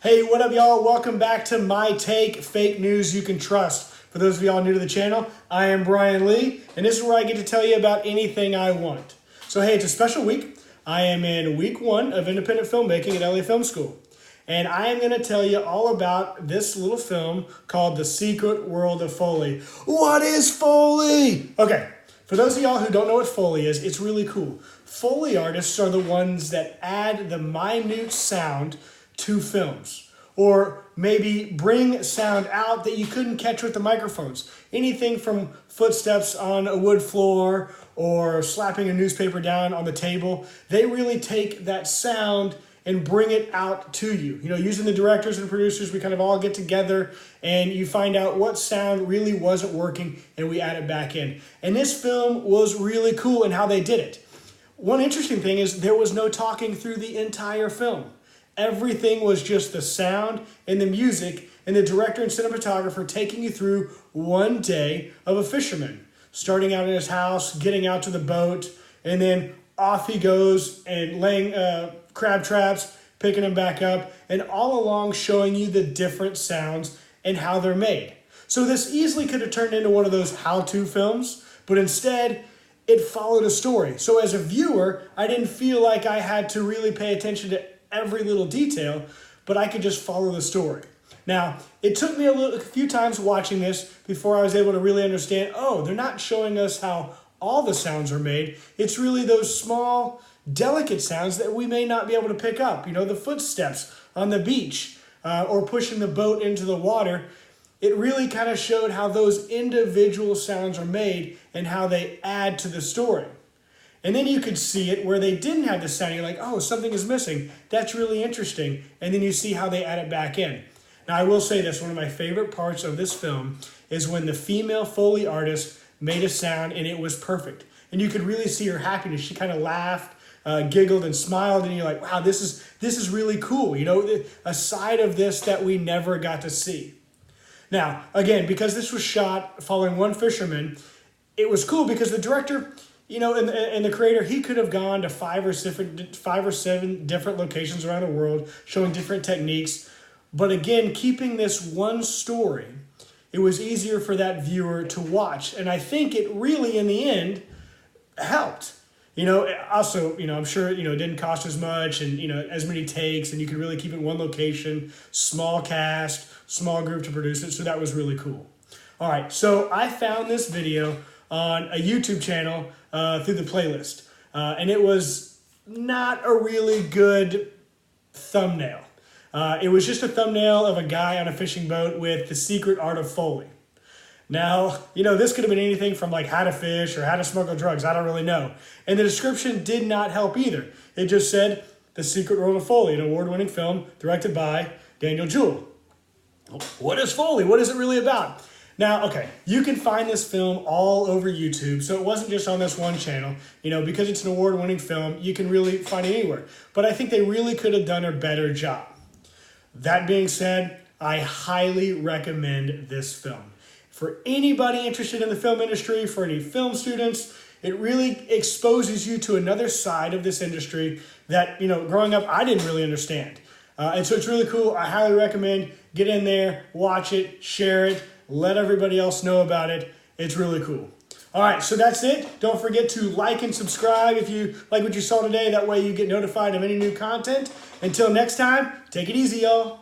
Hey, what up, y'all? Welcome back to My Take, Fake News You Can Trust. For those of y'all new to the channel, I am Brian Lee, and this is where I get to tell you about anything I want. So hey, it's a special week. I am in week 1 of Independent Filmmaking at LA Film School. And I am going to tell you all about this little film called The Secret World of Foley. What is Foley? Okay, for those of y'all who don't know what Foley is, it's really cool. Foley artists are the ones that add the minute sound to films, or maybe bring sound out that you couldn't catch with the microphones. Anything from footsteps on a wood floor or slapping a newspaper down on the table. They really take that sound and bring it out to you. You know, using the directors and producers, we kind of all get together and you find out what sound really wasn't working and we add it back in. And this film was really cool in how they did it. One interesting thing is there was no talking through the entire film. Everything was just the sound and the music and the director and cinematographer taking you through one day of a fisherman. Starting out in his house, getting out to the boat, and then off he goes and laying crab traps, picking them back up, and all along showing you the different sounds and how they're made. So this easily could have turned into one of those how-to films, but instead it followed a story. So as a viewer, I didn't feel like I had to really pay attention to every little detail, but I could just follow the story. Now, it took me a few times watching this before I was able to really understand, oh, they're not showing us how all the sounds are made. It's really those small, delicate sounds that we may not be able to pick up. You know, the footsteps on the beach or pushing the boat into the water. It really kind of showed how those individual sounds are made and how they add to the story. And then you could see it where they didn't have the sound. You're like, oh, something is missing. That's really interesting. And then you see how they add it back in. Now, I will say this, one of my favorite parts of this film is when the female Foley artist made a sound and it was perfect. And you could really see her happiness. She kind of laughed, giggled, and smiled. And you're like, wow, this is really cool. You know, a side of this that we never got to see. Now, again, because this was shot following one fisherman, it was cool because the director, you know, and the creator, he could have gone to 5 or 7 different locations around the world, showing different techniques. But again, keeping this one story, it was easier for that viewer to watch. And I think it really, in the end, helped. You know, also, you know, I'm sure, you know, it didn't cost as much and, you know, as many takes, and you could really keep it in one location, small cast, small group to produce it. So that was really cool. All right, so I found this video on a YouTube channel through the playlist. And it was not a really good thumbnail. It was just a thumbnail of a guy on a fishing boat with The Secret Art of Foley. Now, you know, this could have been anything from like how to fish or how to smuggle drugs. I don't really know. And the description did not help either. It just said The Secret World of Foley, an award-winning film directed by Daniel Jewell. What is Foley? What is it really about? Now, okay, you can find this film all over YouTube, so it wasn't just on this one channel. You know, because it's an award-winning film, you can really find it anywhere. But I think they really could have done a better job. That being said, I highly recommend this film. For anybody interested in the film industry, for any film students, it really exposes you to another side of this industry that, you know, growing up, I didn't really understand. And so it's really cool. I highly recommend get in there, watch it, share it, let everybody else know about it. It's really cool. All right, so that's it. Don't forget to like and subscribe if you like what you saw today. That way you get notified of any new content. Until next time, take it easy, y'all.